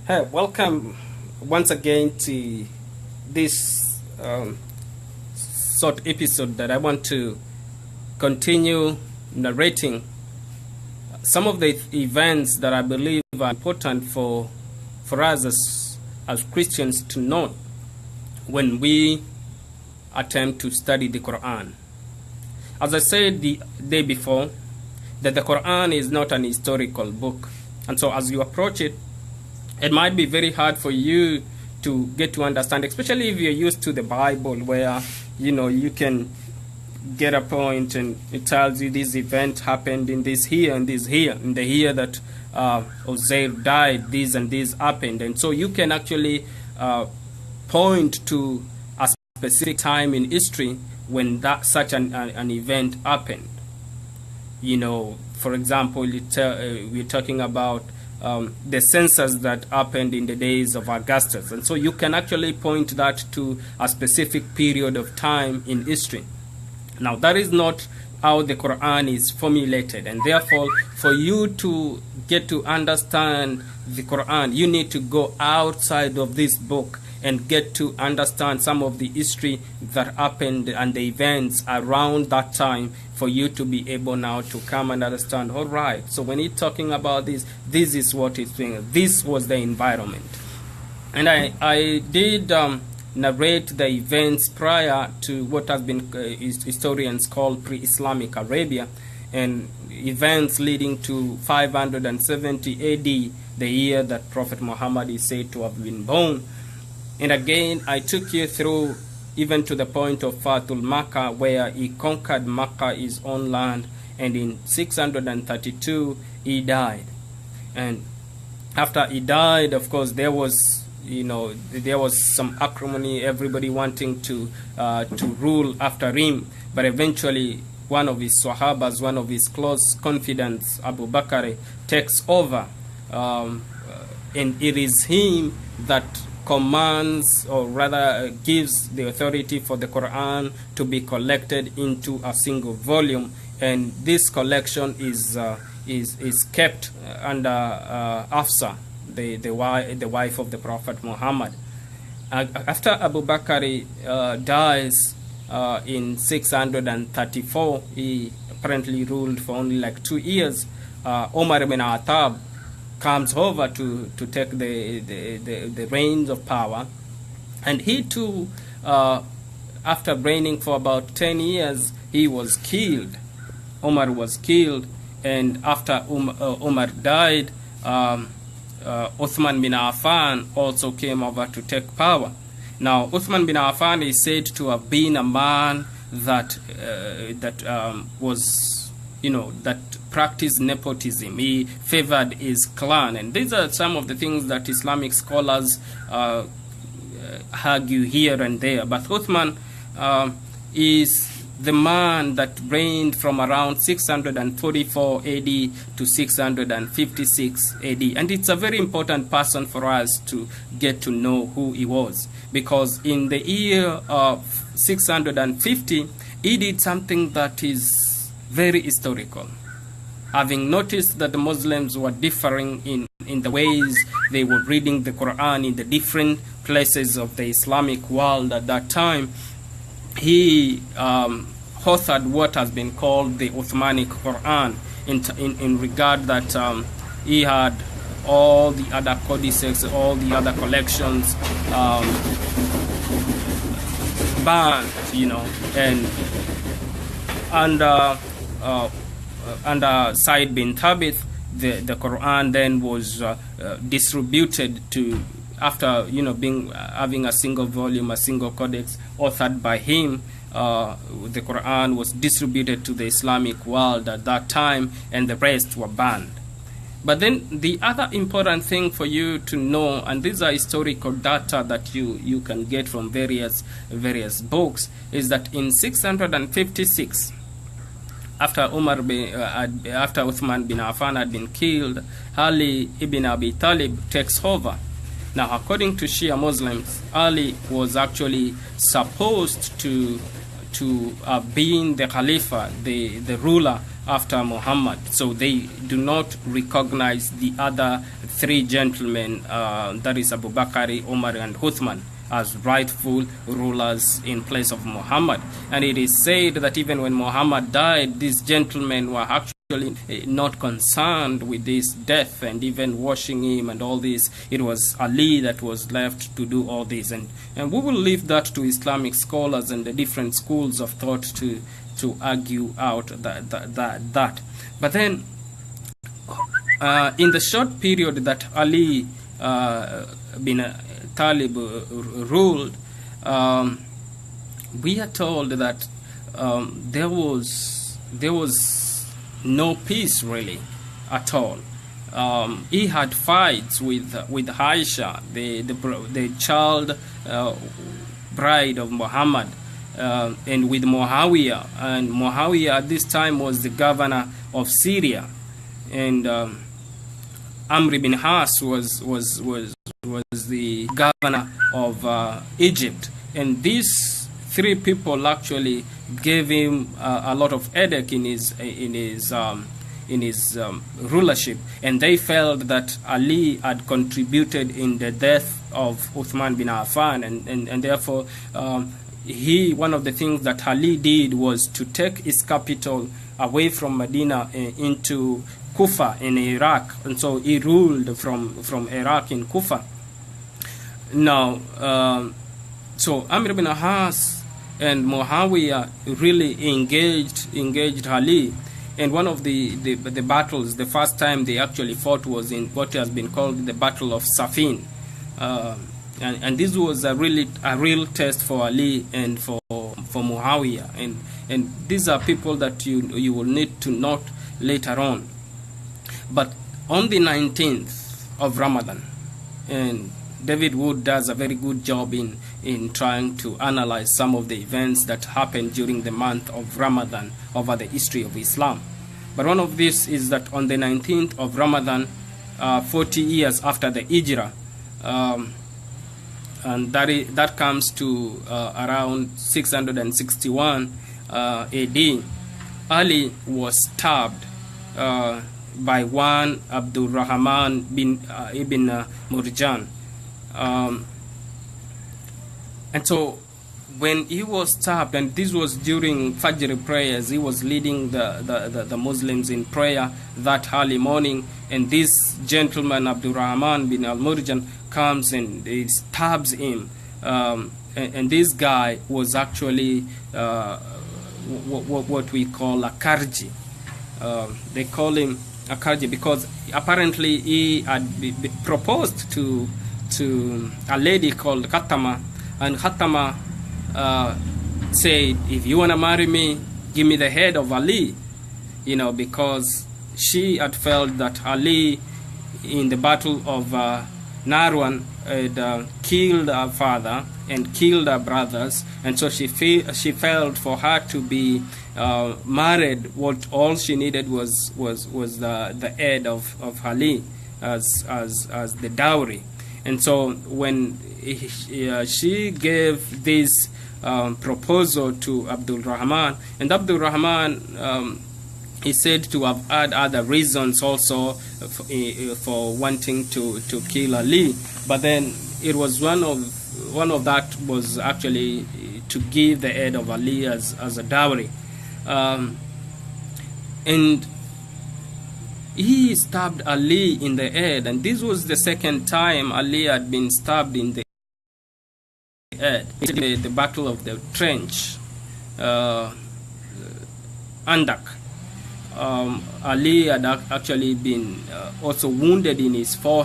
Hey, welcome once again to this short episode that I want to continue narrating some of the events that I believe are important for us as Christians to know when we attempt to study the Quran. As I said the day before, that the Quran is not an historical book, and so as you approach it, it might be very hard for you to get to understand, especially if you're used to the Bible, where you can get a point and it tells you this event happened in this here and this here, in the year that Uzair died, this and this happened, and so you can actually point to a specific time in history when such an event happened. For example, we're talking about the census that happened in the days of Augustus. And so you can actually point that to a specific period of time in history. Now, that is not how the Quran is formulated. And therefore, for you to get to understand the Quran, you need to go outside of this book and get to understand some of the history that happened and the events around that time for you to be able now to come and understand, all right, so when he's talking about this is what he's doing. This was the environment. And I did narrate the events prior to what has been historians call pre-Islamic Arabia, and events leading to 570 AD, the year that Prophet Muhammad is said to have been born. And again, I took you through even to the point of Fatul Makkah, where he conquered Makkah, his own land, and in 632 he died. And after he died, of course, there was some acrimony, everybody wanting to rule after him. But eventually, one of his Sahabas, one of his close confidants, Abu Bakr, takes over, and it is him that commands, or rather gives the authority for the Quran to be collected into a single volume, and this collection is kept under Hafsa, the wife of the Prophet Muhammad. After Abu Bakr dies in 634, he apparently ruled for only like 2 years. Omar ibn Khattab comes over to take the reins of power, and he too, after reigning for about 10 years, he was killed. Omar was killed, and after Omar died, Uthman bin Affan also came over to take power. Now, Uthman bin Affan is said to have been a man that was, that practiced nepotism. He favored his clan, and these are some of the things that Islamic scholars argue here and there. But Uthman is the man that reigned from around 644 AD to 656 AD, and it's a very important person for us to get to know who he was, because in the year of 650 he did something that is very historical. Having noticed that the Muslims were differing in the ways they were reading the Quran in the different places of the Islamic world at that time, he authored what has been called the Uthmanic Quran, in regard that he had all the other codices, all the other collections banned, and under Said bin Thabit, the Quran then was distributed to, after having a single volume, a single codex authored by him. The Quran was distributed to the Islamic world at that time, and the rest were banned. But then the other important thing for you to know, and these are historical data that you can get from various books, is that in 656, after Uthman bin Affan had been killed, Ali ibn Abi Talib takes over. Now, according to Shia Muslims, Ali was actually supposed to to being the Khalifa, the ruler after Muhammad. So they do not recognize the other three gentlemen, that is Abu Bakr, Umar, and Uthman, as rightful rulers in place of Muhammad. And it is said that even when Muhammad died, these gentlemen were actually not concerned with his death and even washing him and all this. It was Ali that was left to do all this. And we will leave that to Islamic scholars and the different schools of thought to argue out that. But then, in the short period that Ali bin Talib ruled, we are told that there was no peace really at all. He had fights with Aisha, the child bride of Muhammad, and with Muawiyah. And Muawiyah at this time was the governor of Syria, and Amr ibn As was the governor of Egypt. And these three people actually gave him a lot of headache in his rulership, and they felt that Ali had contributed in the death of Uthman bin Affan, and therefore one of the things that Ali did was to take his capital away from Medina into Kufa in Iraq, and so he ruled from Iraq in Kufa. Now, so Amr ibn As and Muawiyah really engaged Ali, and one of the battles, the first time they actually fought, was in what has been called the Battle of Safin, and this was a real test for Ali and for Muawiyah, and these are people that you will need to note later on. But on the 19th of Ramadan, and David Wood does a very good job in trying to analyze some of the events that happened during the month of Ramadan over the history of Islam. But one of these is that on the 19th of Ramadan, 40 years after the Hijrah, and that comes to around 661 AD, Ali was stabbed by one Abdul Rahman bin ibn Murjan. And so when he was stabbed, and this was during Fajr prayers, he was leading the Muslims in prayer that early morning, and this gentleman, Abdul Rahman bin al-Murjan, comes and he stabs him. And this guy was actually what we call a Karji. They call him a Karji because apparently he had proposed to a lady called Khatama, and Khatama said, if you want to marry me, give me the head of Ali, because she had felt that Ali in the battle of Narwan had killed her father and killed her brothers, and so she felt for her to be married, all she needed was the head of Ali as the dowry. And so when she gave this proposal to Abdul Rahman, and Abdul Rahman he said to have had other reasons also for wanting to kill Ali, but then it was one of that was actually to give the head of Ali as a dowry, and he stabbed Ali in the head, and this was the second time Ali had been stabbed in the head. The Battle of the Trench, Andak. Ali had actually been also wounded in his forehead.